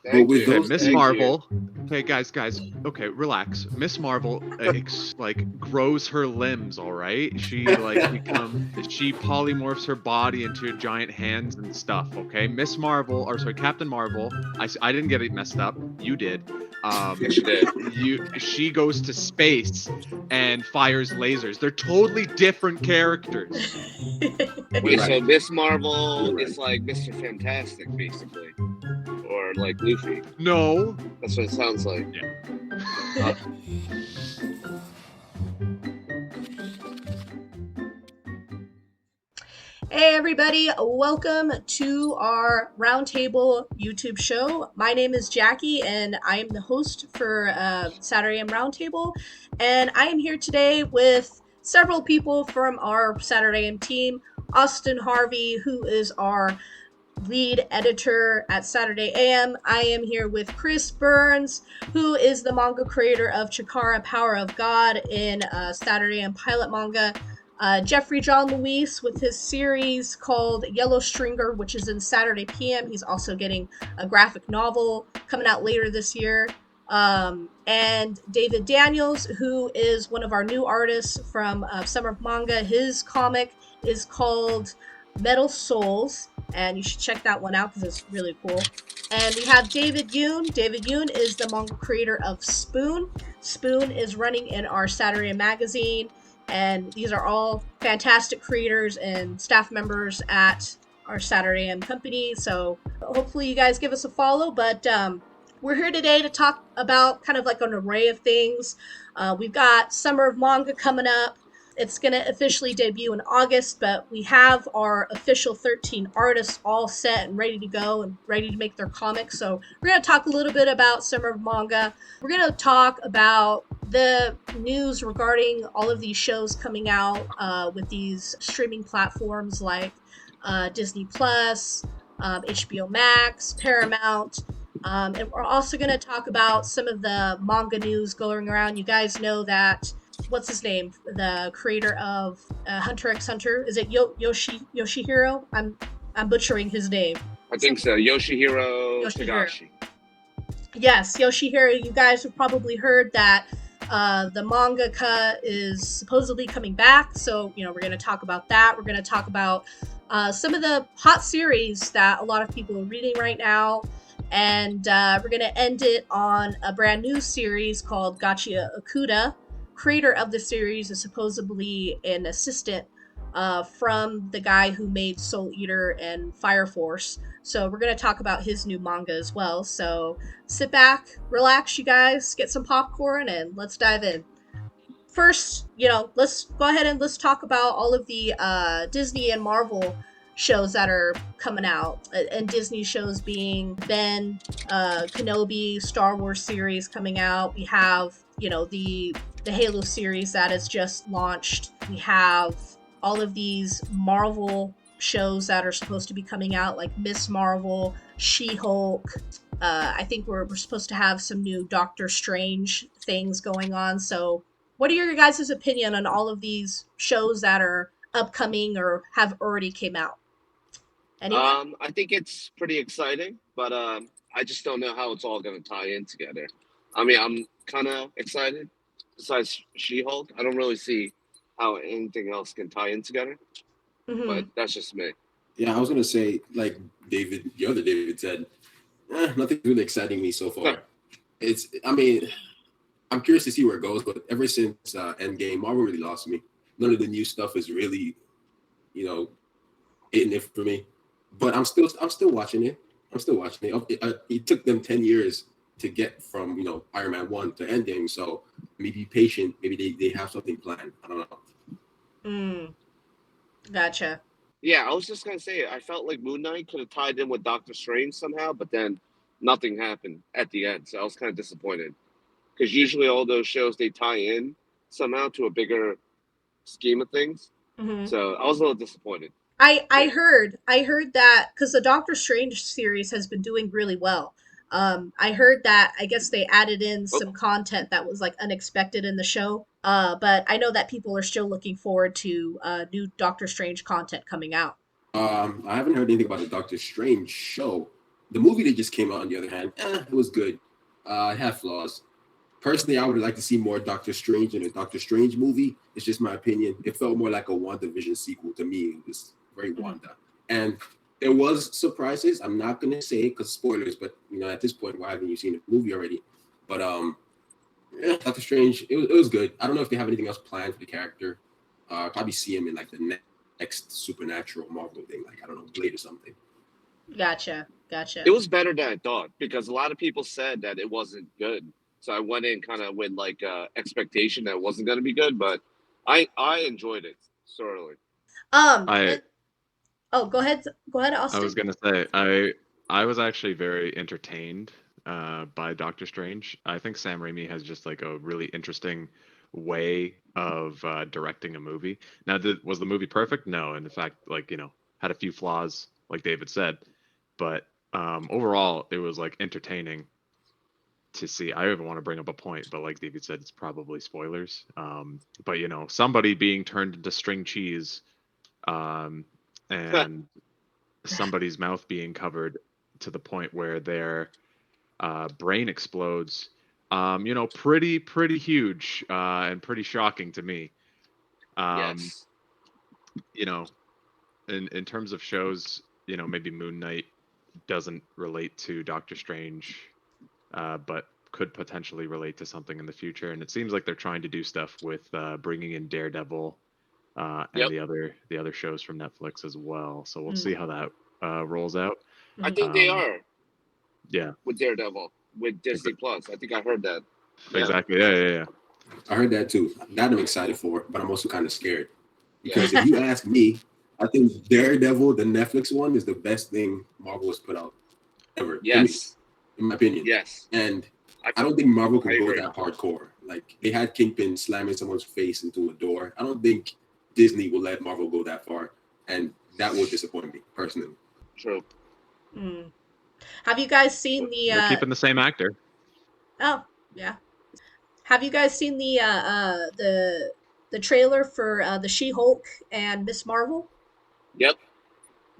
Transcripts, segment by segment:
But Thank with you. Okay, those Miss Thank two, you. Marvel. Okay, guys. Okay, relax. Miss Marvel, like grows her limbs. All right, she polymorphs her body into giant hands and stuff. Okay, Miss Marvel, or sorry, Captain Marvel. I didn't get it messed up. You did. Yes, you did. She goes to space and fires lasers. They're totally different characters. you're Wait, so right. Miss Marvel You're is right. like Mr. Fantastic, basically, or like Luffy. No. That's what it sounds like. Yeah. Uh, Hey everybody, welcome to our Roundtable YouTube show. My name is Jackie and I am the host for Saturday AM Roundtable. And I am here today with several people from our Saturday AM team. Austin Harvey, who is our lead editor at Saturday AM. I am here with Chris Burns, who is the manga creator of Chikara Power of God in Saturday AM Pilot Manga. Jeffrey John Luis with his series called Yellow Stringer, which is in Saturday PM. He's also getting a graphic novel coming out later this year. And David Daniels, who is one of our new artists from Summer of Manga. His comic is called Metal Souls, and you should check that one out because it's really cool. And we have David Yoon. David Yoon is the manga creator of Spoon. Spoon is running in our Saturday magazine, and these are all fantastic creators and staff members at our Saturday M company. So hopefully you guys give us a follow. But we're here today to talk about kind of like an array of things. We've got Summer of Manga coming up. It's going to officially debut in August, but we have our official 13 artists all set and ready to go and ready to make their comics. So we're going to talk a little bit about Summer of Manga. We're going to talk about the news regarding all of these shows coming out with these streaming platforms like Disney Plus, HBO Max, Paramount. And we're also going to talk about some of the manga news going around. You guys know that what's his name? The creator of Hunter x Hunter. Is it Yoshihiro? I'm butchering his name. I think so. Yoshihiro Yoshihiro. Togashi. Yes, Yoshihiro. You guys have probably heard that the mangaka is supposedly coming back. So we're going to talk about that. We're going to talk about some of the hot series that a lot of people are reading right now. And we're going to end it on a brand new series called Gachia Okuda. Creator of the series is supposedly an assistant from the guy who made Soul Eater and Fire Force. So we're going to talk about his new manga as well. So sit back, relax, you guys, get some popcorn, and let's dive in. First, let's go ahead and let's talk about all of the Disney and Marvel shows that are coming out. And Disney shows being Ben, Kenobi, Star Wars series coming out. We have, the Halo series that has just launched. We have all of these Marvel shows that are supposed to be coming out, like Miss Marvel, She-Hulk. I think we're supposed to have some new Doctor Strange things going on. So what are your guys' opinion on all of these shows that are upcoming or have already came out? Anyone? I think it's pretty exciting, but I just don't know how it's all going to tie in together. I mean, I'm kind of excited. Besides She-Hulk, I don't really see how anything else can tie in together. But Mm-hmm. that's just me. yeah, I was gonna say, like the other David said, nothing's really exciting me so far. I mean, I'm curious to see where it goes, but ever since Endgame, Marvel really lost me. None of the new stuff is really, you know, hitting it for me. But I'm still watching it. I'm still watching it. It took them 10 years to get from Iron Man 1 to Endgame. So maybe be patient. Maybe they have something planned. I don't know. Mm, gotcha. Yeah, I was just gonna say I felt like Moon Knight could have tied in with Doctor Strange somehow, but then nothing happened at the end, so I was kind of disappointed. Because usually all those shows they tie in somehow to a bigger scheme of things. Mm-hmm. So I was a little disappointed. I Yeah. heard that because the Doctor Strange series has been doing really well. I heard that I guess they added in Oh, some content that was like unexpected in the show. But I know that people are still looking forward to new Doctor Strange content coming out. I haven't heard anything about the Doctor Strange show. The movie that just came out, on the other hand, it was good. It had flaws. Personally, I would like to see more Doctor Strange in a Doctor Strange movie. It's just my opinion. It felt more like a WandaVision sequel to me. It was very Wanda. And there was surprises. I'm not going to say it because spoilers, but at this point, why haven't you seen the movie already? But Doctor Strange, it was good. I don't know if they have anything else planned for the character. Probably see him in like the next supernatural Marvel thing, like I don't know, Blade or something. Gotcha. It was better than I thought because a lot of people said that it wasn't good. So I went in kind of with like expectation that it wasn't going to be good, but I enjoyed it thoroughly. Go ahead, Austin. I was gonna say I was actually very entertained by Doctor Strange. I think Sam Raimi has just like a really interesting way of directing a movie. Now, was the movie perfect? No, and in fact, like had a few flaws, like David said, but overall, it was like entertaining to see. I even want to bring up a point, but like David said, it's probably spoilers. But somebody being turned into string cheese, and somebody's mouth being covered to the point where their brain explodes. Pretty huge and pretty shocking to me. Yes. In terms of shows, maybe Moon Knight doesn't relate to Doctor Strange, but could potentially relate to something in the future. And it seems like they're trying to do stuff with bringing in Daredevil and the other shows from Netflix as well. So we'll see how that rolls out. I think they are. Yeah. With Daredevil, with Disney Plus. I think I heard that. Yeah. Exactly. Yeah. I heard that too. That I'm excited for, but I'm also kind of scared. Because if you ask me, I think Daredevil, the Netflix one, is the best thing Marvel has put out ever. Yes. In my opinion. Yes. And I don't think Marvel can go that hardcore. Like, they had Kingpin slamming someone's face into a door. I don't think Disney will let Marvel go that far. And that would disappoint me, personally. True. Have you guys seen the... They're keeping the same actor. Oh, yeah. Have you guys seen the trailer for the She-Hulk and Miss Marvel? Yep.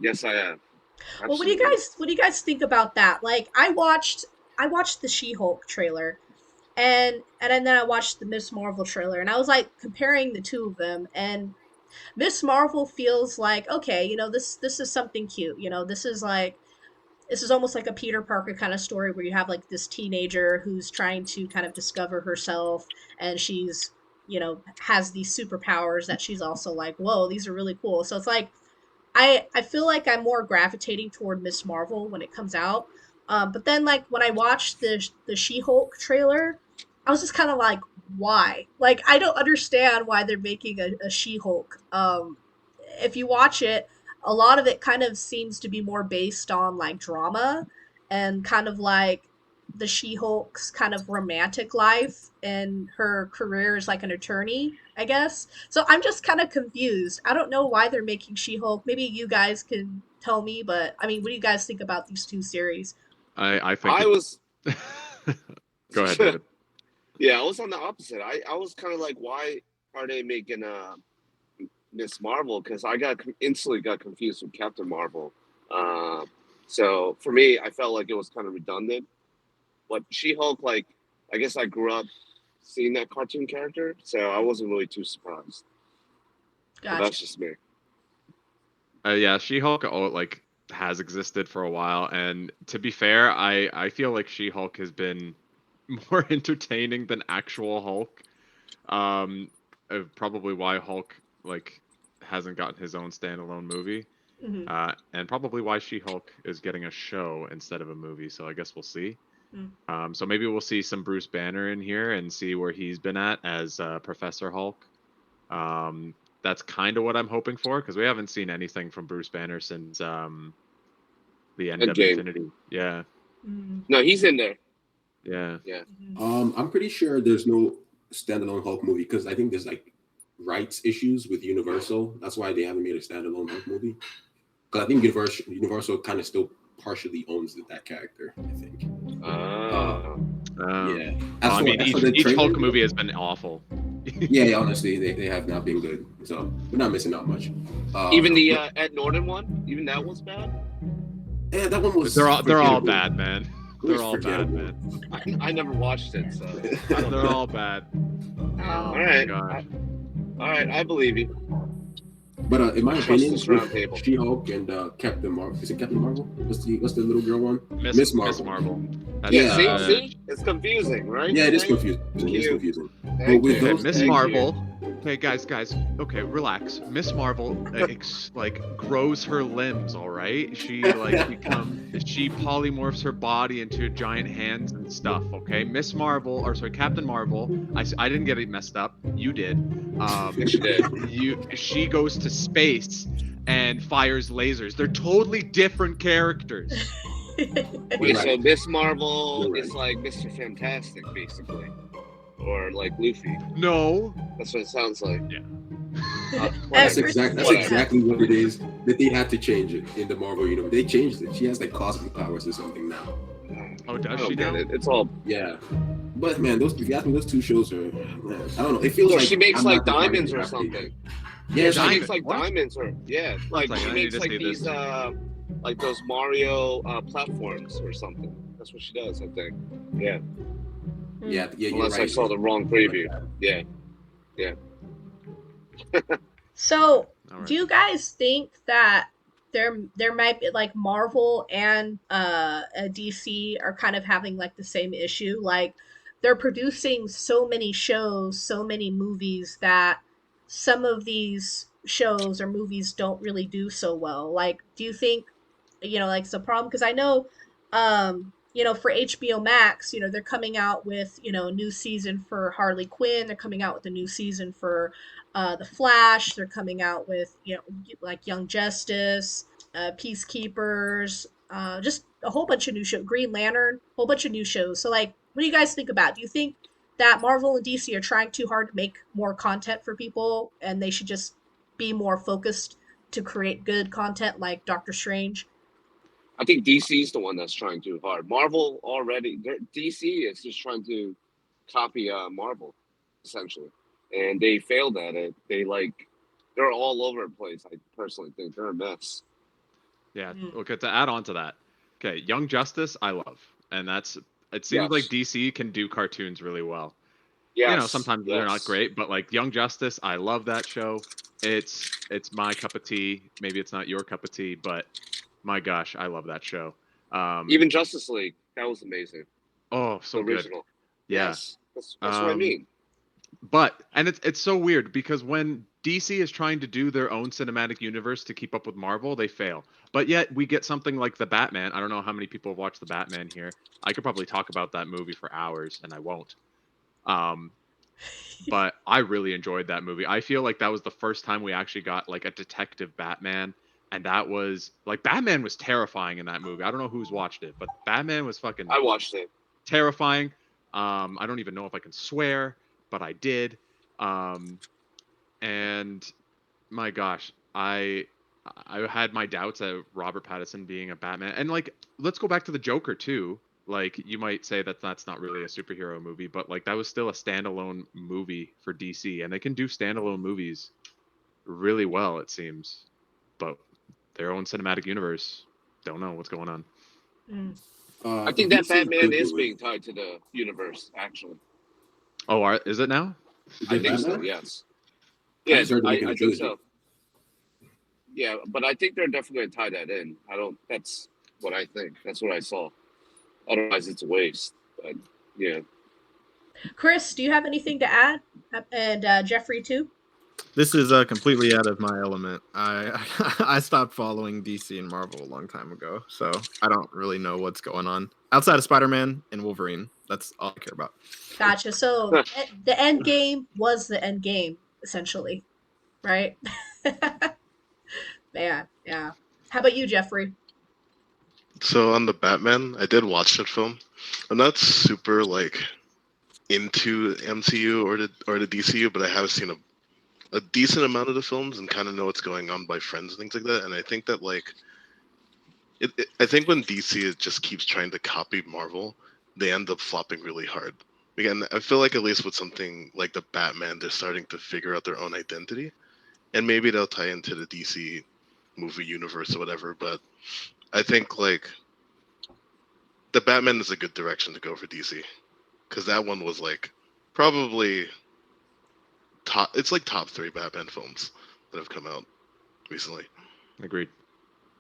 Yes, I have. Absolutely. Well, what do you guys think about that? Like, I watched the She-Hulk trailer, and then I watched the Miss Marvel trailer, and I was like comparing the two of them, and Miss Marvel feels like, okay, this is something cute. This is almost like a Peter Parker kind of story where you have like this teenager who's trying to kind of discover herself, and she's, has these superpowers that she's also like, whoa, these are really cool. So it's like, I feel like I'm more gravitating toward Miss Marvel when it comes out. But then like when I watched the She-Hulk trailer, I was just kind of like, why? Like, I don't understand why they're making a She-Hulk. If you watch it, a lot of it kind of seems to be more based on like drama and kind of like the She-Hulk's kind of romantic life and her career as like an attorney, I guess. So I'm just kind of confused. I don't know why they're making She-Hulk. Maybe you guys can tell me, but I mean, what do you guys think about these two series? I think I was... Go ahead, David. Yeah, I was on the opposite. I was kind of like, why are they making Miss Marvel? Because I instantly got confused with Captain Marvel. So for me, I felt like it was kind of redundant. But She-Hulk, like, I guess I grew up seeing that cartoon character, so I wasn't really too surprised. Gotcha. But that's just me. Yeah, She-Hulk has existed for a while, and to be fair, I feel like She-Hulk has been more entertaining than actual Hulk. Probably why Hulk hasn't gotten his own standalone movie, and probably why She-Hulk is getting a show instead of a movie. So I guess we'll see. So maybe we'll see some Bruce Banner in here and see where he's been at as Professor Hulk. That's kind of what I'm hoping for, because we haven't seen anything from Bruce Banner since the end of Infinity. Yeah. No, he's in there. Yeah. I'm pretty sure there's no standalone Hulk movie because I think there's like rights issues with Universal. That's why they haven't made a standalone Hulk movie. Because I think Universal kind of still partially owns that character, I think. Yeah. I mean, each Hulk movie has been awful. Yeah, honestly, they have not been good. So we're not missing out much. Even the Ed Norton one, even that was bad. Yeah, that one was. They're all forgettable. bad, man. It was They're all bad, forgettable. man. I never watched it, so I don't They're know. all bad. Oh. All my right, gosh. all right, I believe you. But in my Trust opinion, this Roundtable. She-Hulk and Captain Marvel. Is it Captain Marvel? What's the little girl one? Miss Marvel. That's, Yeah, Yeah. see, it's confusing, right? Yeah, it is Thank confusing. It's you. confusing. But Thank with you. those, Okay, Miss Thank Marvel. Okay, guys. Okay, relax. Miss Marvel, grows her limbs. All right, she she polymorphs her body into giant hands and stuff. Okay, Miss Marvel, or sorry, Captain Marvel. I didn't get it messed up. You did. Yes, you did. She goes to space and fires lasers. They're totally different characters. Wait, Right. so Miss Marvel You're right. is like Mr. Fantastic, basically, or like Luffy. No. That's what it sounds like. Yeah. That's Whatever. exactly what it is. That they had to change it in the Marvel universe. They changed it. She has like cosmic powers or something now. Oh, I does don't she get now? it. It's all. Yeah. But man, if you ask me, those two shows are. Man, I don't know. It feels So like she makes I'm like not defining diamonds or gravity. something. Yeah, She makes like What? diamonds or like One she second, I need makes to like see these this. like those Mario platforms or something. That's what she does, I think. Yeah. yeah. You're Unless right. I saw the wrong preview. Yeah. So, All right. do you guys think that there might be like Marvel and DC are kind of having like the same issue? Like they're producing so many shows, so many movies that some of these shows or movies don't really do so well. Like, do you think like it's a problem? Because I know for HBO Max, they're coming out with, a new season for Harley Quinn. They're coming out with a new season for The Flash. They're coming out with, like Young Justice, Peacekeepers, just a whole bunch of new shows. Green Lantern, a whole bunch of new shows. So, like, what do you guys think about? Do you think that Marvel and DC are trying too hard to make more content for people, and they should just be more focused to create good content, like Doctor Strange? I think DC is the one that's trying too hard. Marvel already, DC is just trying to copy Marvel, essentially, and they failed at it. They're all over the place. I personally think they're a mess. Yeah. Mm. Okay. To add on to that, okay, Young Justice, I love, and it seems Yes. like DC can do cartoons really well. Yes, Sometimes they're not great, but like Young Justice, I love that show. It's my cup of tea. Maybe it's not your cup of tea, but my gosh, I love that show. Even Justice League, that was amazing. Oh, so The good. original. Yeah. Yes, that's what I mean. But it's so weird because when DC is trying to do their own cinematic universe to keep up with Marvel, they fail. But yet we get something like the Batman. I don't know how many people have watched the Batman here. I could probably talk about that movie for hours, and I won't. But I really enjoyed that movie. I feel like that was the first time we actually got like a detective Batman, and that was like Batman was terrifying in that movie. I don't know who's watched it, but Batman was fucking I watched it. terrifying. I don't even know if I can swear, but I did. And my gosh, I had my doubts at Robert Pattinson being a Batman. And like, let's go back to the Joker too. Like, you might say that that's not really a superhero movie, but like that was still a standalone movie for DC, and they can do standalone movies really well, it seems. But their own cinematic universe, don't know what's going on. Mm. I think that DC Batman could is do it. being tied to the universe, actually. Oh, is it now? I think so, Batman? yes. I Yeah, just heard they're making a I think trilogy. so. Yeah, but I think they're definitely going to tie that in. That's what I think. That's what I saw. Otherwise, it's a waste. But, yeah. Chris, do you have anything to add? And Jeffrey too. This is completely out of my element. I stopped following DC and Marvel a long time ago, so I don't really know what's going on outside of Spider-Man and Wolverine. That's all I care about. Gotcha. So the end game was the end game, essentially, right? Man, yeah. How about you, Jeffrey? So on the Batman, I did watch that film. I'm not super like into MCU or the DCU, but I have seen a decent amount of the films and kind of know what's going on by friends and things like that. And I think that like I think when DC just keeps trying to copy Marvel, they end up flopping really hard. Again, I feel like at least with something like the Batman, they're starting to figure out their own identity, and maybe they'll tie into the DC movie universe or whatever. But I think like the Batman is a good direction to go for DC, because that one was like probably top. It's like top 3 Batman films that have come out recently. Agreed.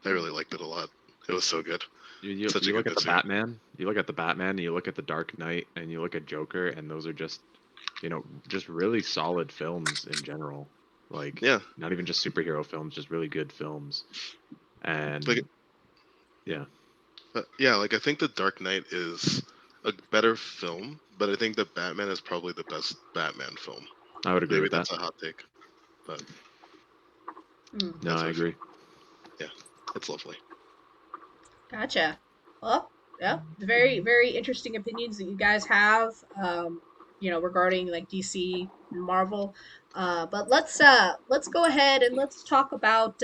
I really liked it a lot. It was so good. You Such a look good at the scene. Batman. You look at the Batman. You look at the Dark Knight, and you look at Joker, and those are just, just really solid films in general. Like, Yeah, not even just superhero films, just really good films. And Like- yeah, yeah. Like I think the Dark Knight is a better film, but I think that Batman is probably the best Batman film. I would agree Maybe with that. that's a hot take, but Hmm. No, that's I what agree. it's lovely. Gotcha. Well, yeah, very, very interesting opinions that you guys have, regarding like DC and Marvel. But let's go ahead and let's talk about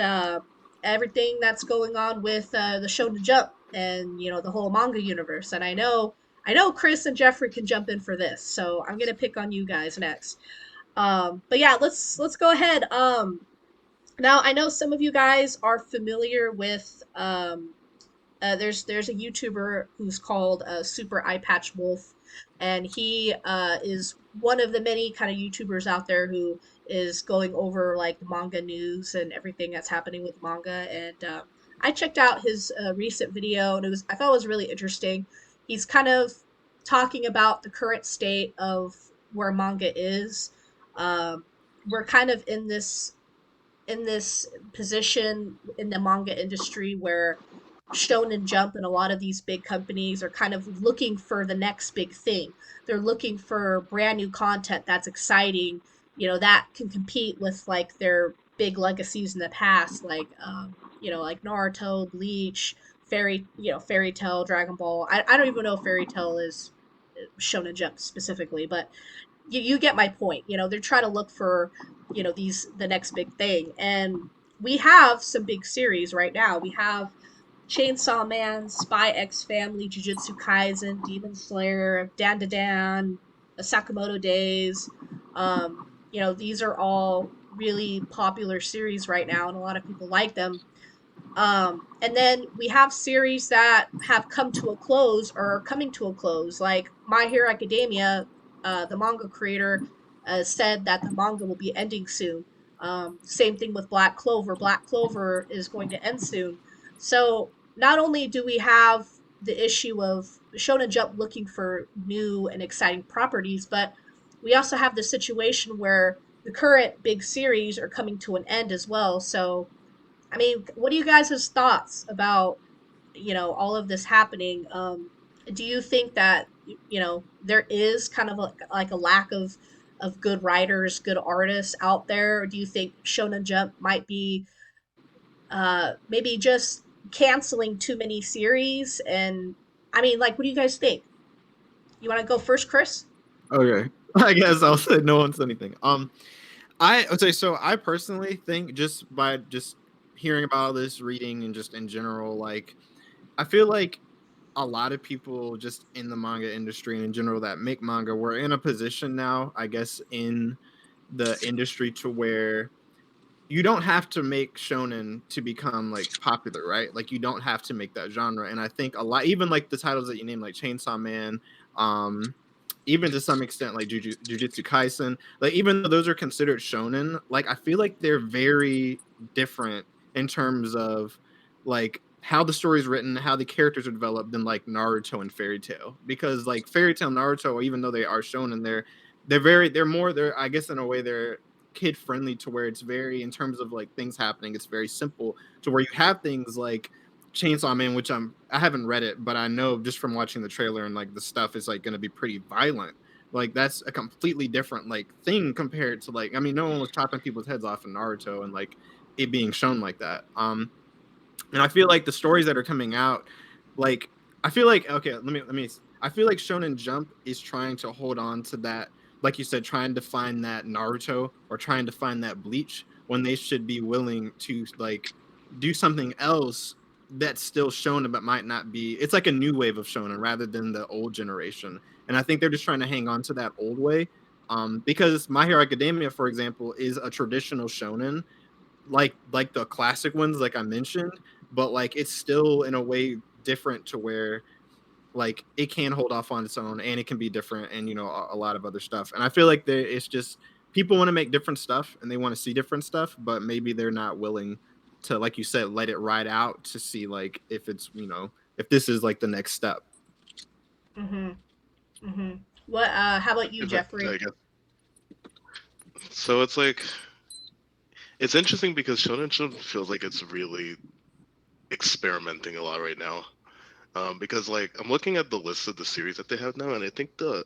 everything that's going on with the Shonen Jump and the whole manga universe. And I know Chris and Jeffrey can jump in for this, so I'm gonna pick on you guys next. But yeah, let's go ahead. Now I know some of you guys are familiar with there's a YouTuber who's called Super Eye Patch Wolf, and he is one of the many kind of YouTubers out there who is going over like the manga news and everything that's happening with manga. And I checked out his recent video, and I thought it was really interesting. He's kind of talking about the current state of where manga is. We're kind of in this position in the manga industry where Shonen Jump and a lot of these big companies are kind of looking for the next big thing. They're looking for brand new content that's exciting, that can compete with like their big legacies in the past, like Naruto, Bleach, Fairy Tail, Dragon Ball. I don't even know if Fairy Tail is Shonen Jump specifically, but you get my point. They're trying to look for, the next big thing. And we have some big series right now. We have Chainsaw Man, Spy X Family, Jujutsu Kaisen, Demon Slayer, Dan Da Dan, the Sakamoto Days. These are all really popular series right now, and a lot of people like them. And then we have series that have come to a close or are coming to a close, like My Hero Academia. The manga creator said that the manga will be ending soon. Same thing with Black Clover. Black Clover is going to end soon. So not only do we have the issue of Shonen Jump looking for new and exciting properties, but we also have the situation where the current big series are coming to an end as well. So I mean, what are you guys' thoughts about, all of this happening? Do you think that, there is kind of like a lack of good writers, good artists out there? Or do you think Shonen Jump might be maybe just canceling too many series? And I mean, like, what do you guys think? You want to go first, Chris? Okay, I guess I'll say no one said anything. I would say so. I personally think just by just hearing about this, reading, and just in general, like I feel like a lot of people just in the manga industry and in general that make manga, we're in a position now, I guess, in the industry to where you don't have to make shonen to become like popular, right? Like you don't have to make that genre. And I think a lot, even like the titles that you named, like Chainsaw Man, even to some extent like Jujutsu Kaisen, like even though those are considered shonen, like I feel like they're very different in terms of like how the story is written, how the characters are developed than like Naruto and Fairy Tail. Because like Fairy Tail, Naruto, even though they are shonen, they're I guess in a way they're kid friendly to where it's very in terms of like things happening, it's very simple to where you have things like Chainsaw Man, which I haven't read it, but I know just from watching the trailer and like the stuff is like going to be pretty violent. Like that's a completely different like thing compared to like I mean no one was chopping people's heads off in Naruto and like it being shown like that. And I feel like the stories that are coming out, like I feel like okay, let me. I feel like Shonen Jump is trying to hold on to that, like you said, trying to find that Naruto or trying to find that Bleach when they should be willing to like do something else that's still shonen but might not be. It's like a new wave of shonen rather than the old generation, and I think they're just trying to hang on to that old way. Because My Hero Academia, for example, is a traditional shonen like the classic ones like I mentioned, but like it's still in a way different to where like it can hold off on its own and it can be different and you know a lot of other stuff. And I feel like it's just people want to make different stuff and they want to see different stuff, but maybe they're not willing to, like you said, let it ride out to see like if it's, you know, if this is like the next step. What how about you, If I Jeffrey? guess. So it's like it's interesting because Shonen Jump feels like it's really experimenting a lot right now. Because like I'm looking at the list of the series that they have now, and I think the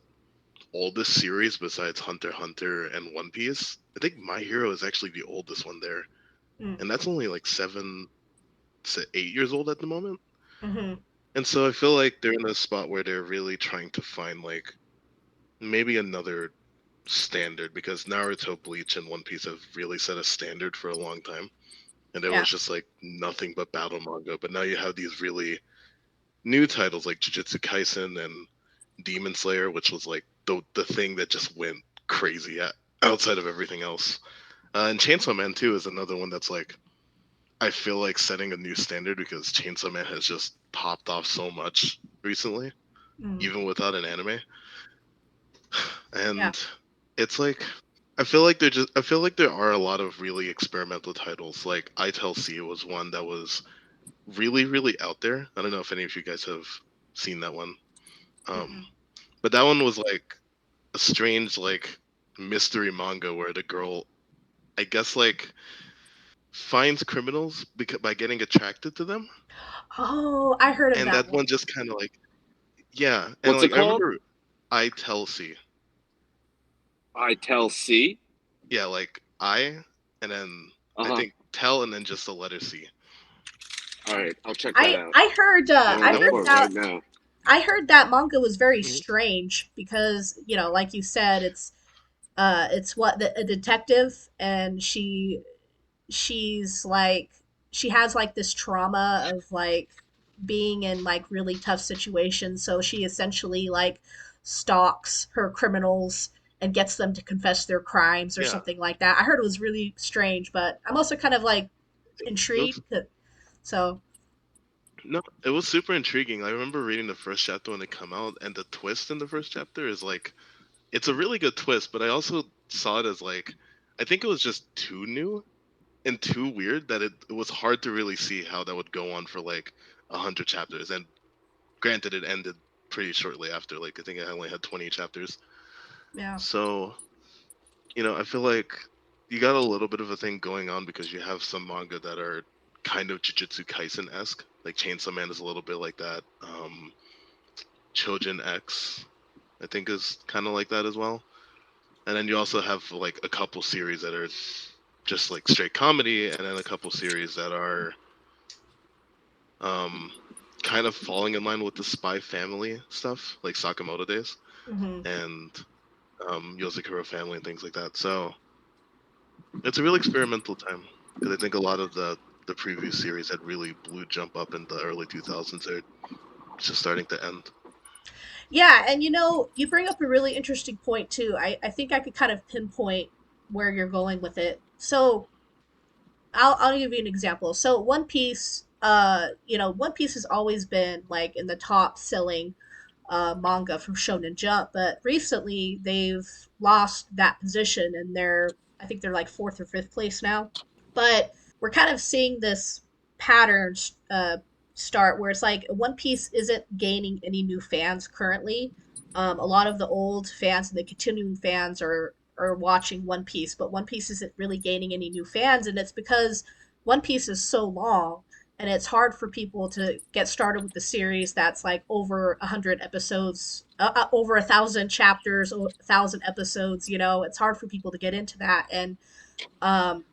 oldest series besides Hunter x Hunter and One Piece, I think My Hero is actually the oldest one there, Mm. and that's only like 7 to 8 years old at the moment. Mm-hmm. And so I feel like they're in a spot where they're really trying to find like maybe another standard, because Naruto, Bleach, and One Piece have really set a standard for a long time, and it Yeah. was just like nothing but battle manga. But now you have these really new titles like Jujutsu Kaisen and Demon Slayer, which was like the thing that just went crazy outside of everything else. And Chainsaw Man too is another one that's like I feel like setting a new standard, because Chainsaw Man has just popped off so much recently, Mm. even without an anime. And Yeah. it's like I feel like there are a lot of really experimental titles. Like I Tell C was one that was really, really out there. I don't know if any of you guys have seen that one. Mm-hmm. But that one was like a strange like mystery manga where the girl, I guess, like finds criminals by getting attracted to them, Oh, I heard of and that that one. one just kind of like, yeah, and What's it like I called? remember I Tell C, I Tell C. yeah, like I, and then I Uh-huh. think tell, and then just the letter C. All right, I'll check that out. I heard I'm I gonna look heard for it that right now. I heard that manga was very Mhm. strange because, you know, like you said, it's what a detective, and she's like she has like this trauma of like being in like really tough situations, so she essentially like stalks her criminals and gets them to confess their crimes or Yeah, something like that. I heard it was really strange, but I'm also kind of like it was intrigued. So no, it was super intriguing. I remember reading the first chapter when it came out, and the twist in the first chapter is like it's a really good twist, but I also saw it as like I think it was just too new and too weird that it was hard to really see how that would go on for like 100 chapters. And granted, it ended pretty shortly after. Like I think it only had 20 chapters. yeah. So I feel like you got a little bit of a thing going on because you have some manga that are kind of Jujutsu Kaisen esque. Like Chainsaw Man is a little bit like that. Chojin X, I think, is kind of like that as well. And then you also have like a couple series that are just like straight comedy, and then a couple series that are um, kind of falling in line with the Spy Family stuff, like Sakamoto Days Hmm. and Yozakura Family and things like that. So it's a real experimental time, because I think a lot of the previous series that really blew jump up in the early 2000s are just starting to end. Yeah, and you know, you bring up a really interesting point too. I think I could kind of pinpoint where you're going with it. So I'll give you an example. So One Piece, you know, One Piece has always been like in the top selling manga from Shonen Jump, but recently they've lost that position and I think they're like fourth or fifth place now. But we're kind of seeing this pattern start where it's like One Piece isn't gaining any new fans currently. A lot of the old fans and the continuing fans are watching One Piece, but One Piece isn't really gaining any new fans, and it's because One Piece is so long and it's hard for people to get started with the series that's like over 100 episodes, over 1,000 chapters, 1,000 episodes. You know, it's hard for people to get into that, and um,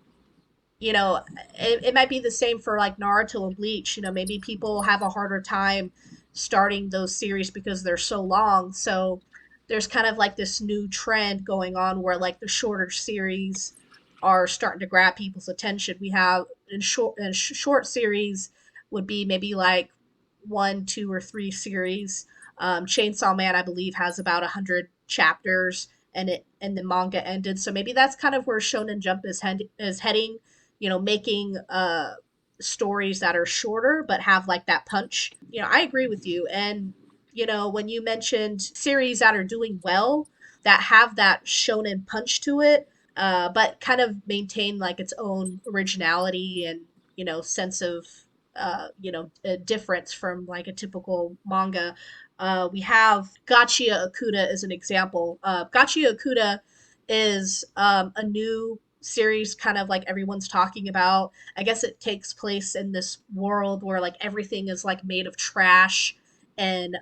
you know, it might be the same for like Naruto and Bleach. You know, maybe people have a harder time starting those series because they're so long. So there's kind of like this new trend going on where like the shorter series are starting to grab people's attention. We have short series would be maybe like one, two, or three series. Chainsaw Man, I believe, has about 100 chapters, and the manga ended. So maybe that's kind of where Shonen Jump is heading, you know, making stories that are shorter but have like that punch. I agree with you. And when you mentioned series that are doing well, that have that shonen punch to it, but kind of maintain like its own originality and sense of a difference from like a typical manga. We have Gachia Okuda as an example. Gachia Okuda is a new series, kind of like everyone's talking about. I guess it takes place in this world where like everything is like made of trash and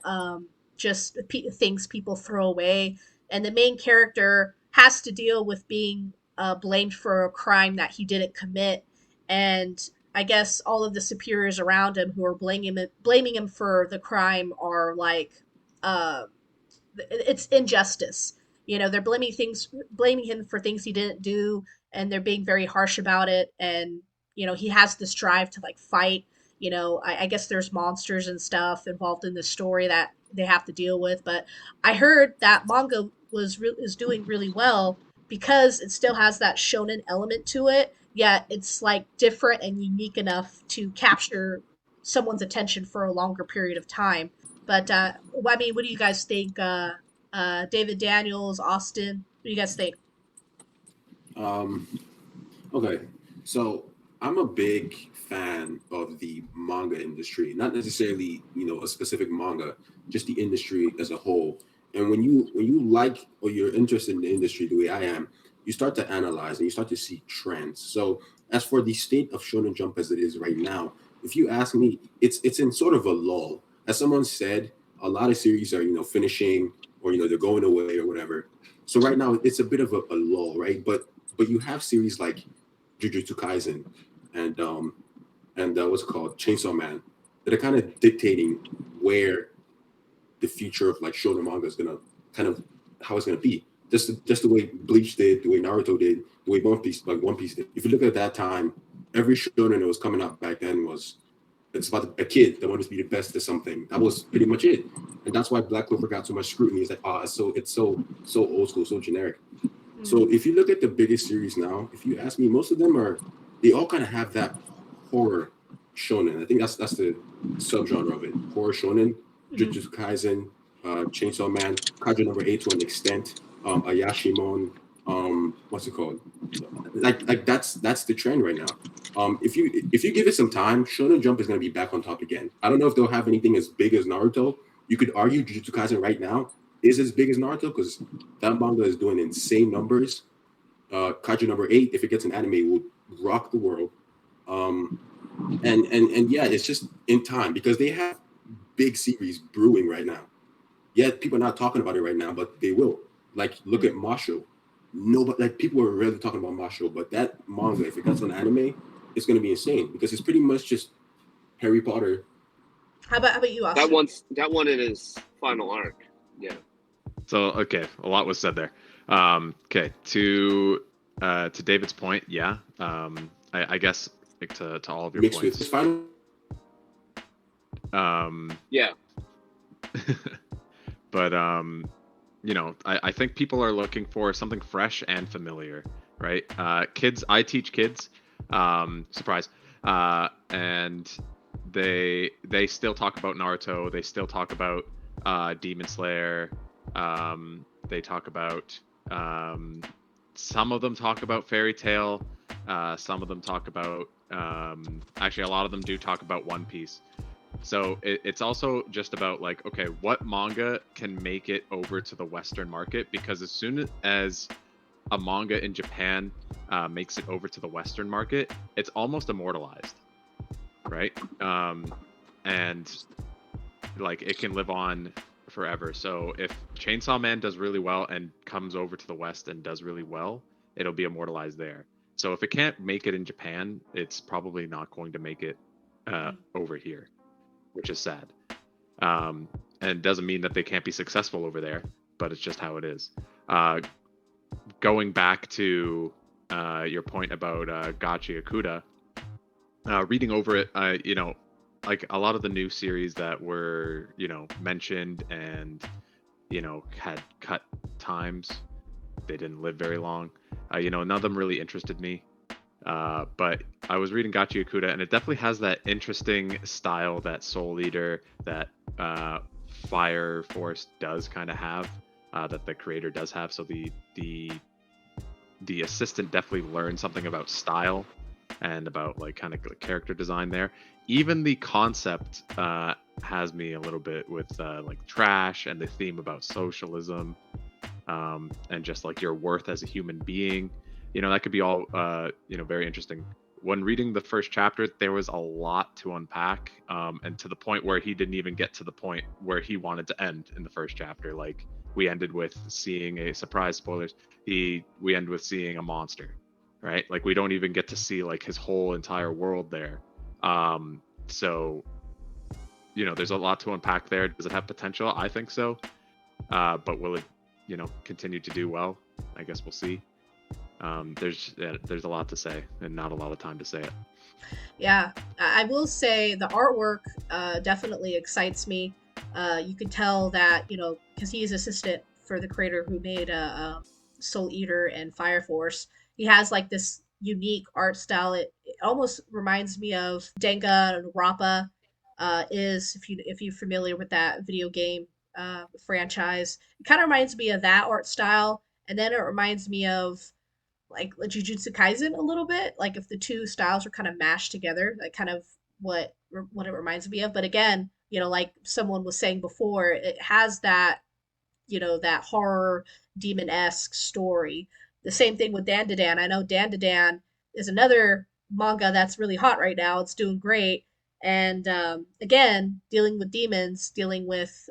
just things people throw away. And the main character has to deal with being blamed for a crime that he didn't commit. And I guess all of the superiors around him who are blaming him for the crime are like, uh, it's injustice. They're blaming him for things he didn't do, and they're being very harsh about it. And he has this drive to like fight. I guess there's monsters and stuff involved in the story that they have to deal with. But I heard that manga is doing really well because it still has that shonen element to it. Yet it's like different and unique enough to capture someone's attention for a longer period of time. But I mean, what do you guys think? David Daniels, Austin, what do you guys think? Um, okay, so I'm a big fan of the manga industry, not necessarily a specific manga, just the industry as a whole. And when you like or you're interested in the industry the way I am, you start to analyze and you start to see trends. So as for the state of Shonen Jump as it is right now, if you ask me, it's in sort of a lull. As someone said, a lot of series are finishing or they're going away or whatever. So right now it's a bit of a lull, right? But you have series like Jujutsu Kaisen and what's it called, Chainsaw Man, that are kind of dictating where the future of like shonen manga is gonna kind of how it's gonna be. Just the way Bleach did, the way Naruto did, the way One Piece did. If you look at that time, every shonen that was coming out back then was it's about a kid that wanted to be the best at something. That was pretty much it, and that's why Black Clover got so much scrutiny. It's like it's so old school, so generic. So if you look at the biggest series now, if you ask me, most of them they all kind of have that horror shonen. I think that's the subgenre of it. Horror shonen, Jujutsu Kaisen, Chainsaw Man, Kaiju number 8 to an extent, Ayashimon, what's it called? Like that's the trend right now. If you give it some time, Shonen Jump is gonna be back on top again. I don't know if they'll have anything as big as Naruto. You could argue Jujutsu Kaisen right now is as big as Naruto because that manga is doing insane numbers. Kaiju number 8, if it gets an anime, will rock the world. And yeah, it's just in time because they have big series brewing right now. Yeah, people are not talking about it right now, but they will. Like, look at Masho. Nobody, like, people are really talking about Masho, but that manga, if it gets an anime, it's going to be insane because it's pretty much just Harry Potter. How about you, Austin? That one in his final arc. Yeah. So okay, a lot was said there. Okay, to David's point, yeah. I guess like to all of your Mixed points. with his final. Yeah. But I think people are looking for something fresh and familiar, right? Kids, I teach kids. Surprise. And they still talk about Naruto. They still talk about Demon Slayer. They talk about some of them talk about Fairy Tail. Some of them talk about actually a lot of them do talk about One Piece. So it's also just about like, okay, what manga can make it over to the Western market? Because as soon as a manga in Japan makes it over to the Western market, it's almost immortalized, right? And like it can live on forever. So if Chainsaw Man does really well and comes over to the West and does really well, it'll be immortalized there. So if it can't make it in Japan, it's probably not going to make it over here, which is sad. And it doesn't mean that they can't be successful over there, but it's just how it is. Going back to your point about Gachi Akuda, reading over it, like a lot of the new series that were, mentioned and, had cut times, they didn't live very long. None of them really interested me. But I was reading Gachi Okuda, and it definitely has that interesting style that Soul Eater, that Fire Force does kind of have, that the creator does have. So the assistant definitely learned something about style and about like kind of character design there. Even the concept has me a little bit with like trash and the theme about socialism, and just like your worth as a human being. That could be all very interesting. When reading the first chapter, there was a lot to unpack, and to the point where he didn't even get to the point where he wanted to end in the first chapter. Like, we ended with seeing a surprise, spoilers. We end with seeing a monster, right? Like, we don't even get to see like his whole entire world there. So there's a lot to unpack there. Does it have potential? I think so. But will it continue to do well? I guess we'll see. There's a lot to say and not a lot of time to say it. Yeah, I will say the artwork definitely excites me. You can tell that, because he's assistant for the creator who made Soul Eater and Fire Force. He has like this unique art style. It almost reminds me of Denga and Rappa. Is if you're familiar with that video game franchise, it kind of reminds me of that art style, and then it reminds me of like Jujutsu Kaisen a little bit. Like if the two styles are kind of mashed together, like kind of what it reminds me of. But again, like someone was saying before, it has that that horror demon esque story. The same thing with Dandadan. I know Dandadan is another manga that's really hot right now. It's doing great. And again, dealing with demons, dealing with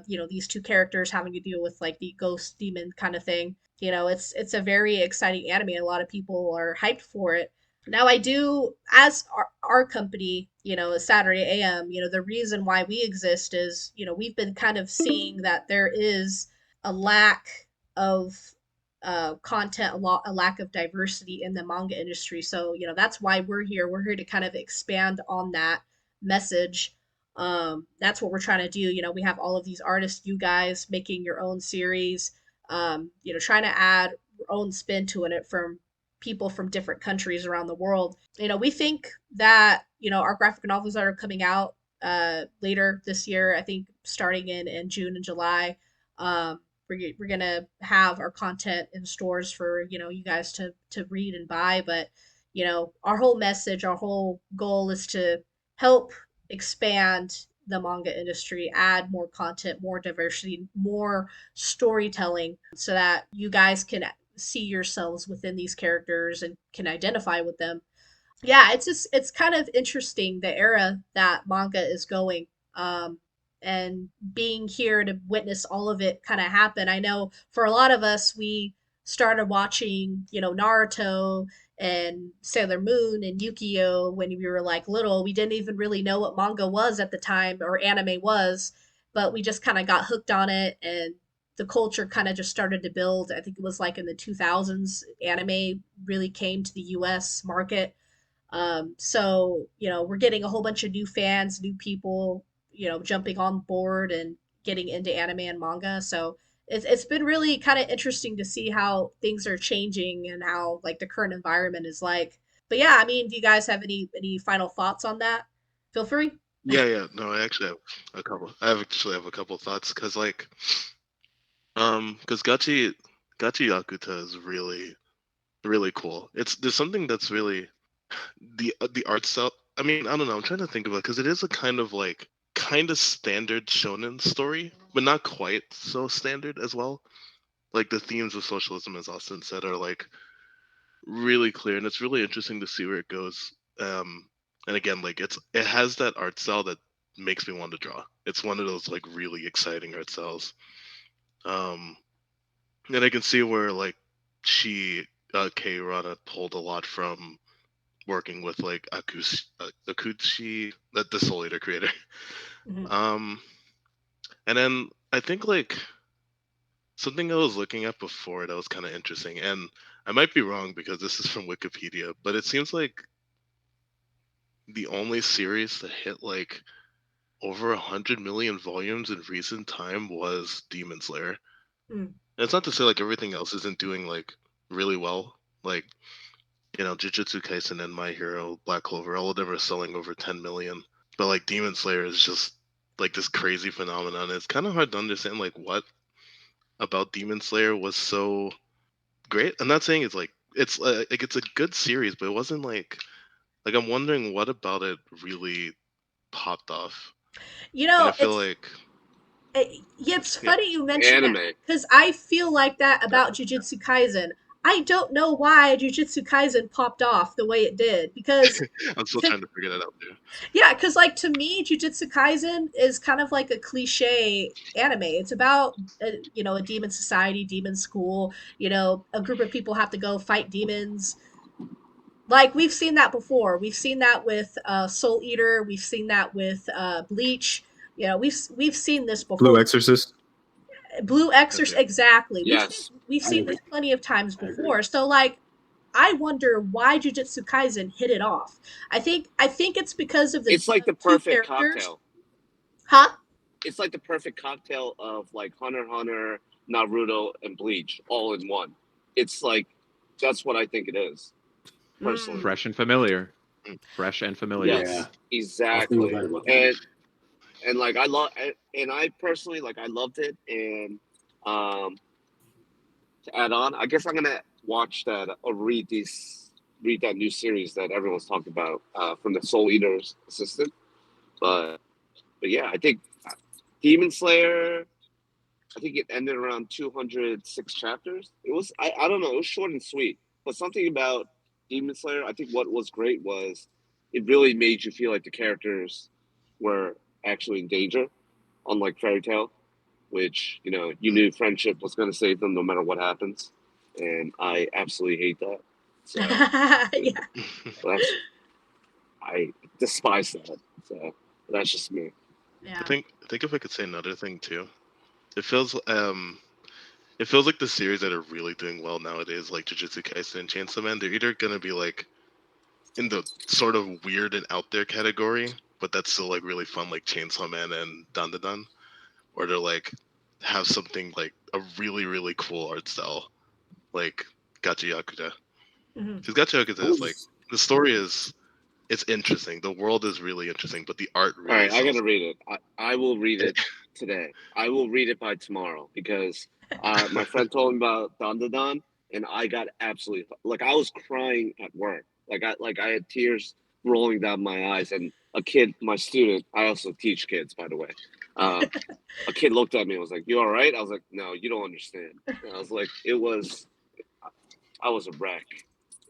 these two characters having to deal with like the ghost demon kind of thing. It's a very exciting anime. A lot of people are hyped for it. Now, I do, as our company, Saturday AM, the reason why we exist is, we've been kind of seeing that there is a lack of content, a lack of diversity in the manga industry. So, that's why we're here. We're here to kind of expand on that message. That's what we're trying to do. We have all of these artists, you guys making your own series, trying to add your own spin to it from people from different countries around the world. We think that, our graphic novels that are coming out later this year, I think starting in June and July, we're going to have our content in stores for, you guys to read and buy. But, our whole message, our whole goal is to help expand the manga industry, add more content, more diversity, more storytelling, so that you guys can see yourselves within these characters and can identify with them. Yeah, it's kind of interesting the era that manga is going. And being here to witness all of it kind of happen. I know for a lot of us, we started watching, Naruto and Sailor Moon and Yu-Gi-Oh when we were like little. We didn't even really know what manga was at the time, or anime was, but we just kind of got hooked on it, and the culture kind of just started to build. I think it was like in the 2000s anime really came to the US market. So, we're getting a whole bunch of new fans, new people, jumping on board and getting into anime and manga. So it's been really kind of interesting to see how things are changing and how like the current environment is like. But yeah, I mean, do you guys have any final thoughts on that? Feel free. Yeah. No, I actually have a couple. I have a couple thoughts because because Gachi Yakuta is really really cool. There's something that's really the art style. I mean, I don't know. I'm trying to think of it because it is a kind of standard shonen story, but not quite so standard as well. Like the themes of socialism, as Austin said, are like really clear, and it's really interesting to see where it goes. And again, like it has that art style that makes me want to draw. It's one of those like really exciting art styles. Um, and I can see where like she Kei Rana pulled a lot from working with like Akuchi, that the Soul Eater creator. Mhm. Um, and then I think like something I was looking at before that was kind of interesting, and I might be wrong because this is from Wikipedia, but it seems like the only series that hit like over 100 million volumes in recent time was Demon Slayer. Mm. And it's not to say like everything else isn't doing like really well. Like Jujutsu Kaisen and My Hero, Black Clover, all of them are selling over 10 million. But like Demon Slayer is just like this crazy phenomenon. It's kind of hard to understand like what about Demon Slayer was so great. I'm not saying it's it's a good series, but it wasn't like I'm wondering what about it really popped off. You And know, I feel like it's yeah, funny you mention that Anime. because I feel like that about Jujutsu Kaisen. I don't know why Jujutsu Kaisen popped off the way it did because I'm still trying to figure that out too. yeah, because like to me, Jujutsu Kaisen is kind of like a cliche anime. It's about a demon society, demon school. A group of people have to go fight demons. Like we've seen that before. We've seen that with Soul Eater. We've seen that with Bleach. We've seen this before. Blue Exorcist. Blue Exorcist, Okay. exactly. Yes. We've I seen agree. this plenty of times I agree. before. So like I wonder why Jujutsu Kaisen hit it off. I think it's because of the It's like the two perfect characters. cocktail. Huh? It's like the perfect cocktail of like Hunter x Hunter, Naruto, and Bleach all in one. It's like that's what I think it is, personally. Fresh and familiar. Fresh and familiar. Yes, Yeah. I was exactly. thinking about that. And like I personally like I loved it. And to add on, I guess I'm gonna watch that or read that new series that everyone's talking about from the Soul Eater's assistant. But yeah, I think Demon Slayer. I think it ended around 206 chapters. It was I don't know. It was short and sweet, but something about Demon Slayer. I think what was great was it really made you feel like the characters were actually in danger, unlike Fairy Tail, which you knew friendship was going to save them no matter what happens, and I absolutely hate that. So Yeah. I despise that. So that's just me. Yeah. I think if I could say another thing too, it feels like the series that are really doing well nowadays, like Jujutsu Kaisen and Chainsaw Man, they're either gonna be like in the sort of weird and out there category, but that's still like really fun, like Chainsaw Man and Dandadan, or they're like have something like a really really cool art style, like Gacha Yakuza. Mhm. Because Gacha Yakuza is like the story is it's interesting, the world is really interesting, but the art All really right, I sells. gotta read it. I will read it today. I will read it by tomorrow because my friend told me about Dandadan, and I got absolutely like I was crying at work. Like I had tears rolling down my eyes, and a kid, my student, I also teach kids, by the way. A kid looked at me and was like, "You all right?" I was like, "No, you don't understand." And I was like, I was a wreck.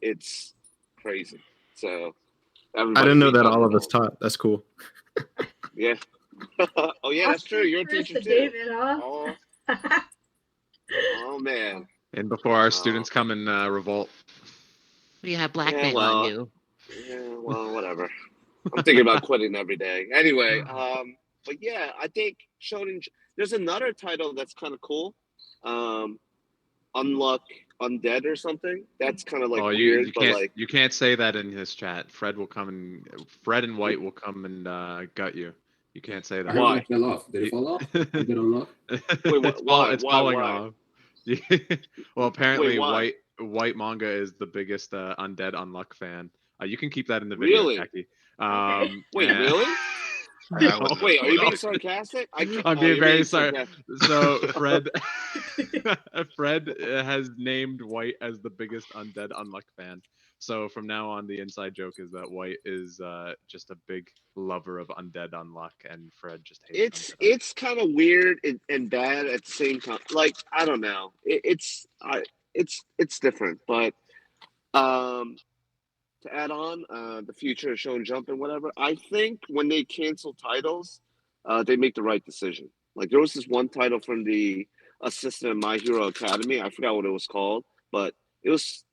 It's crazy. So I everybody didn't know read that all of Dandadan. us taught. That's cool. Yeah. Oh yeah, that's true. You're a Chris teacher to too. David, huh? Oh, oh man. And before our Oh. students come and revolt. You have black Yeah, men well, on you. Yeah, well, whatever. I'm thinking about quitting every day. Anyway, but yeah, I think Shonen. There's another title that's kind of cool. Unluck Undead or something. That's kind of like Oh, weird, you but can't like you can't say that in this chat. Fred and White will come and gut you. You can't say I that. heard Why? it fell off. Did it fall off? Did it unlock? Why? It's Why? falling Why? off. Well, apparently why? White Manga is the biggest Undead Unluck fan. You can keep that in the video, Really? Jackie. Okay. Wait, And- really? I wouldn't Wait, are you know. being sarcastic? I'm being you're very being sorry. sarcastic. So Fred has named White as the biggest Undead Unluck fan. So from now on, the inside joke is that White is just a big lover of Undead Unluck, and Fred just hates Undead Unluck. It's kind of weird and bad at the same time. Like I don't know. It's different, but to add on the future of Shonen Jump and whatever, I think when they cancel titles, they make the right decision. Like there was this one title from the assistant of My Hero Academy. I forgot what it was called, but it was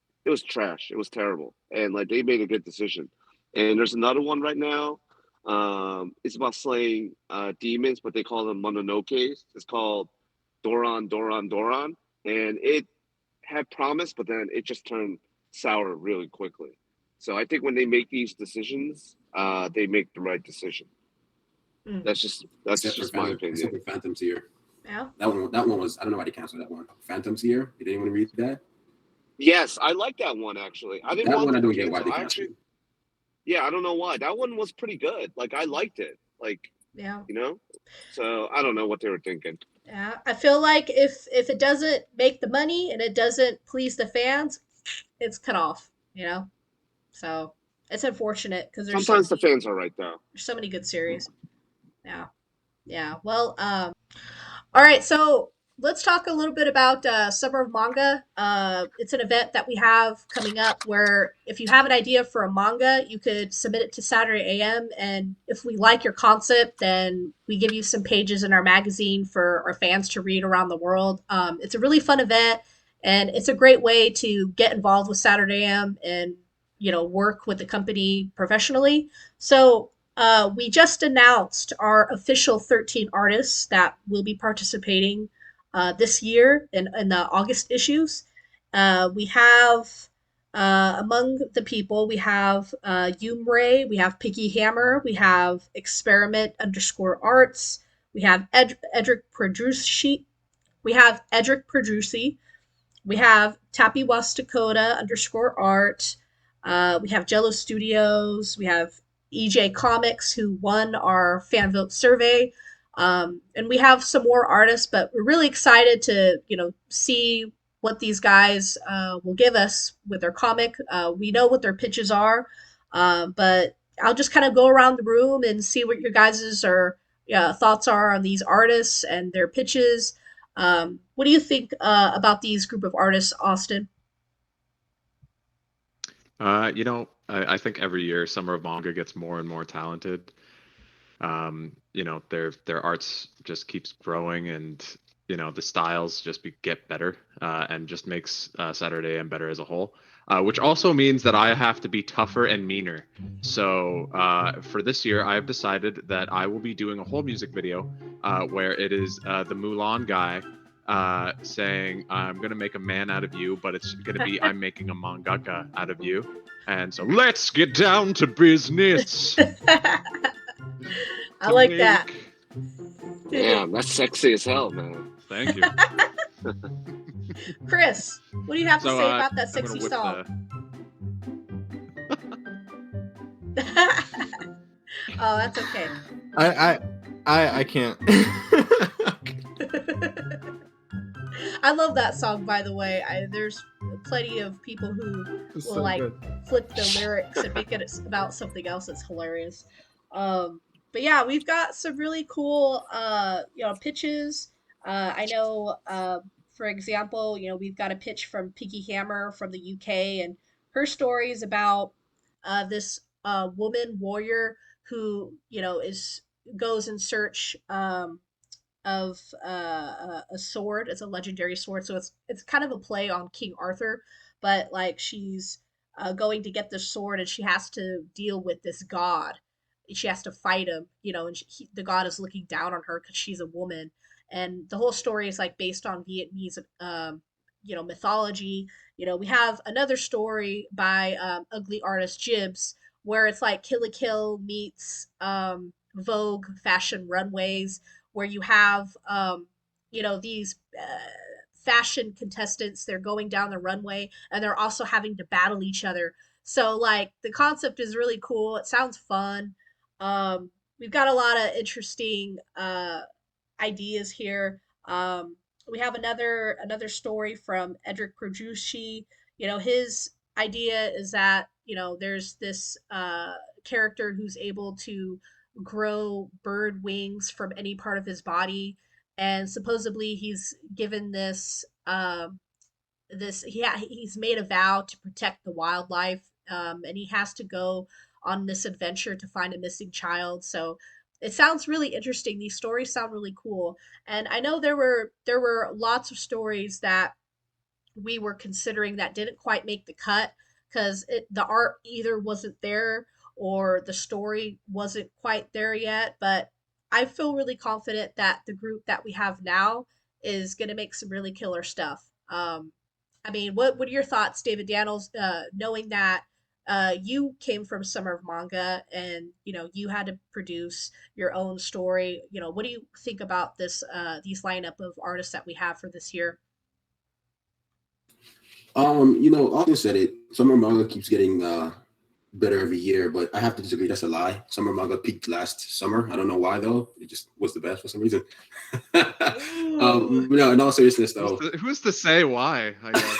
trash. It was terrible, and like they made a good decision. And there's another one right now. It's about slaying demons, but they call them mononokes. It's called Doran, Doran, Doran, and it had promise, but then it just turned sour really quickly. So I think when they make these decisions, they make the right decision. Mm. That's just my opinion. Except for Phantom's here. Yeah. That one was. I don't know why they canceled that one. Phantom's here. Did anyone read that? Yes, I like that one actually. I didn't That watch one I it don't with get you, why so they I actually, canceled. yeah, I don't know why. That one was pretty good. Like I liked it. Like, Yeah. you know. So I don't know what they were thinking. Yeah. I feel like if it doesn't make the money and it doesn't please the fans, it's cut off, you know? So it's unfortunate because Sometimes the fans are right though. there's so many good series. Yeah. Yeah. Well, all right, so let's talk a little bit about Summer of Manga. It's an event that we have coming up where if you have an idea for a manga, you could submit it to Saturday AM. And if we like your concept, then we give you some pages in our magazine for our fans to read around the world. It's a really fun event, and it's a great way to get involved with Saturday AM and work with the company professionally. So we just announced our official 13 artists that will be participating this year in the August issues. We have among the people, we have Yumray, we have Piggy Hammer, we have Experiment underscore Arts, we have Edric Produci, we have Edric Produci, we have Tappy West Dakota underscore art. We have Jello Studios. We have EJ Comics, who won our fan vote survey. And we have some more artists, but we're really excited to, see what these guys will give us with their comic. We know what their pitches are, but I'll just kind of go around the room and see what your guys' thoughts are on these artists and their pitches. What do you think about these group of artists, Austin? I think every year Summer of Manga gets more and more talented. Their arts just keeps growing, and the styles just get better, and just makes Saturday and better as a whole. Which also means that I have to be tougher and meaner. So for this year, I have decided that I will be doing a whole music video where it is the Mulan guy saying, "I'm gonna make a man out of you," but it's gonna be I'm making a mangaka out of you. And so let's get down to business. I like that. Damn, that's sexy as hell, man. Thank you. Chris, what do you have to So say about that I'm sexy gonna whip song? the. Oh, that's okay. I can't. I love that song, by the way. There's plenty of people who It's will so like good. flip the lyrics and make it about something else that's hilarious. But yeah, we've got some really cool pitches. I know for example, we've got a pitch from Piggy Hammer from the UK, and her story is about this woman warrior who is goes in search of a sword. It's a legendary sword, so it's kind of a play on King Arthur, but like she's going to get this sword, and she has to deal with this god. She has to fight him, and the god is looking down on her because she's a woman. And the whole story is like based on Vietnamese, mythology. We have another story by ugly artist Jibs, where it's like Kill la Kill meets Vogue fashion runways, where you have these fashion contestants. They're going down the runway, and they're also having to battle each other. So like the concept is really cool. It sounds fun. We've got a lot of interesting ideas here. We have another story from Edric Produci. His idea is that there's this character who's able to grow bird wings from any part of his body, and supposedly he's given he's made a vow to protect the wildlife, and he has to go on this adventure to find a missing child. So it sounds really interesting. These stories sound really cool, and I know there were lots of stories that we were considering that didn't quite make the cut because the art either wasn't there or the story wasn't quite there yet. But I feel really confident that the group that we have now is going to make some really killer stuff. I mean, what are your thoughts, David Daniels, knowing that you came from Summer of Manga, and you had to produce your own story? What do you think about these lineup of artists that we have for this year? Austin said it. Summer manga keeps getting better every year, but I have to disagree. That's a lie. Summer manga peaked last summer. I don't know why though. It just was the best for some reason. Ooh. No, in all seriousness though, Who's to say why? I guess.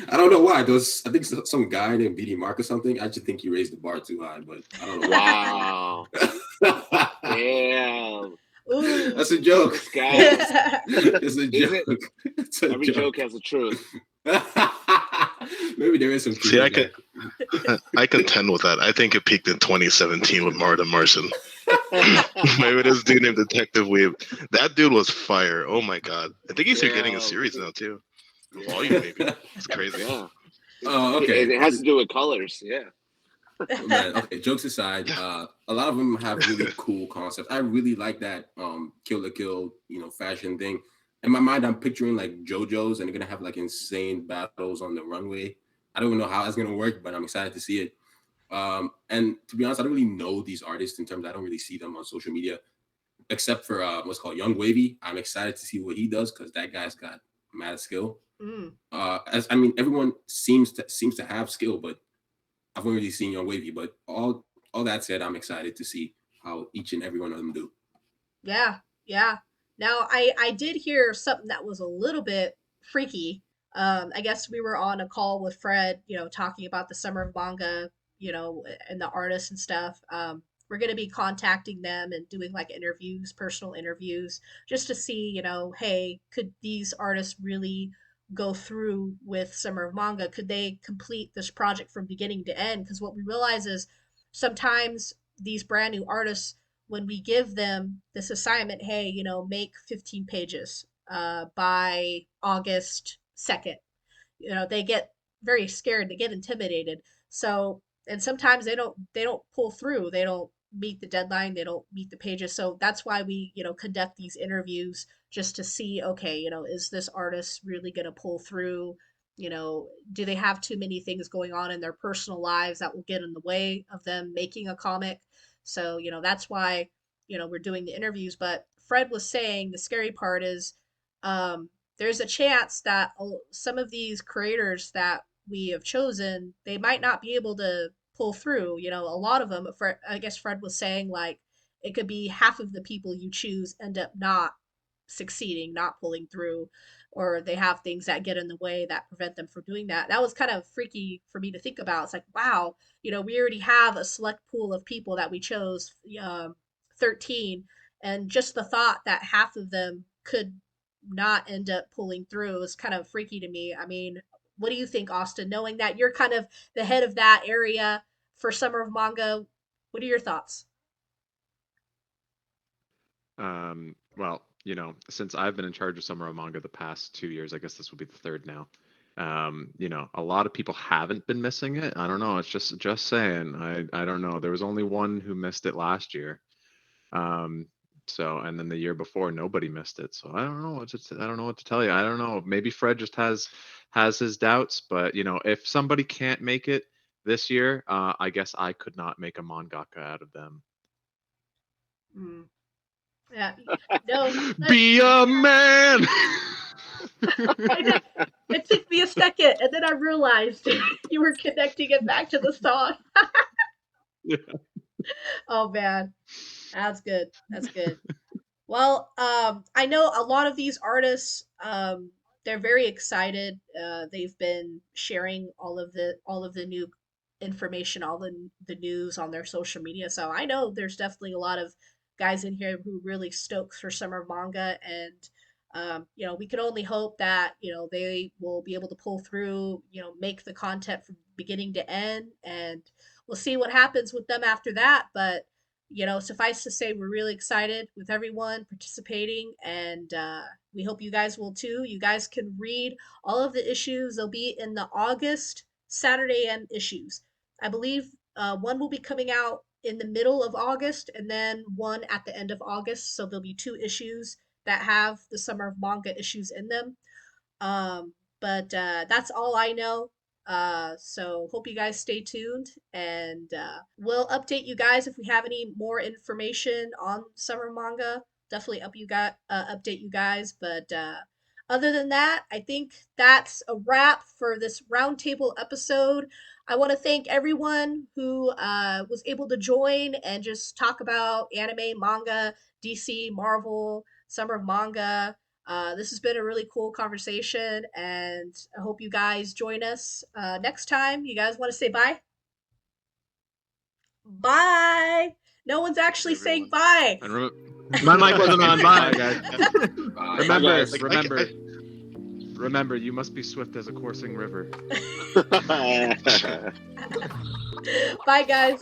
I don't know why. I think some guy named BD Mark or something. I just think he raised the bar too high, but I don't know. Wow. Why. Damn. Ooh. That's a joke. This guy. It's a Is joke. it? It's a Every joke has a truth. Maybe there is some truth. See, in that. I contend with that. I think it peaked in 2017 with Marta Martian. Maybe this dude named Detective Weeb. That dude was fire. Oh my god. I think he's getting a series now too. A volume maybe. It's crazy. Yeah. Oh, okay. It has to do with colors. Yeah. Man, okay, jokes aside, a lot of them have really cool concepts. I really like that Kill la Kill, fashion thing. In my mind, I'm picturing like JoJo's, and they're gonna have like insane battles on the runway. I don't even know how it's gonna work, but I'm excited to see it. And to be honest, I don't really know these artists in terms. I don't really see them on social media, except for what's called Young Wavy. I'm excited to see what he does because that guy's got mad skill. Everyone seems to have skill, but I've only really seen Young Wavy. But all that said, I'm excited to see how each and every one of them do. Yeah, yeah. Now I did hear something that was a little bit freaky. I guess we were on a call with Fred, talking about the summer of manga, and the artists and stuff. We're gonna be contacting them and doing like interviews, personal interviews, just to see, hey, could these artists really go through with summer of manga? Could they complete this project from beginning to end? Because what we realize is sometimes these brand new artists, when we give them this assignment, hey, make 15 pages by August 2nd, they get very scared, they get intimidated. So, and sometimes they don't pull through, they don't meet the deadline, they don't meet the pages. So that's why we, conduct these interviews, just to see, okay, is this artist really going to pull through? Do they have too many things going on in their personal lives that will get in the way of them making a comic? So, that's why, we're doing the interviews. But Fred was saying the scary part is, there's a chance that some of these creators that we have chosen, they might not be able to pull through. A lot of them, I guess Fred was saying, like, it could be half of the people you choose end up not succeeding, not pulling through, or they have things that get in the way that prevent them from doing that. That was kind of freaky for me to think about. It's like, wow, we already have a select pool of people that we chose, 13, and just the thought that half of them could not end up pulling through is kind of freaky to me. I mean, what do you think, Austin? Knowing that you're kind of the head of that area for Summer of Manga, what are your thoughts? Well, since I've been in charge of Summer of Manga the past 2 years, I guess this will be the third now. A lot of people haven't been missing it. I don't know. It's just saying. I don't know. There was only one who missed it last year. And then the year before, nobody missed it. So I don't know what to tell you. I don't know. Maybe Fred just has his doubts. But if somebody can't make it this year, I guess I could not make a mangaka out of them. Mm. Yeah. No. Be a man. It took me a second, and then I realized you were connecting it back to the song. Yeah. Oh man, that's good. That's good. Well, I know a lot of these artists. They're very excited. They've been sharing all of the new information, all the news on their social media. So I know there's definitely a lot of guys in here who really stoked for summer manga, and we can only hope that they will be able to pull through. Make the content from beginning to end, and we'll see what happens with them after that. But suffice to say, we're really excited with everyone participating, and we hope you guys will too. You guys can read all of the issues. They'll be in the August Saturday M issues. I believe one will be coming out in the middle of August, and then one at the end of August. So there'll be 2 issues that have the summer of manga issues in them. But that's all I know. So hope you guys stay tuned, and we'll update you guys if we have any more information on summer manga. Definitely update you guys. But Other than that, I think that's a wrap for this roundtable episode. I want to thank everyone who was able to join and just talk about anime, manga, DC, Marvel, Summer of Manga. This has been a really cool conversation, and I hope you guys join us next time. You guys want to say bye? Bye. No one's actually saying bye. And My mic wasn't on. Bye. guys. Bye. Remember, guys. remember, you must be swift as a coursing river. Bye, guys.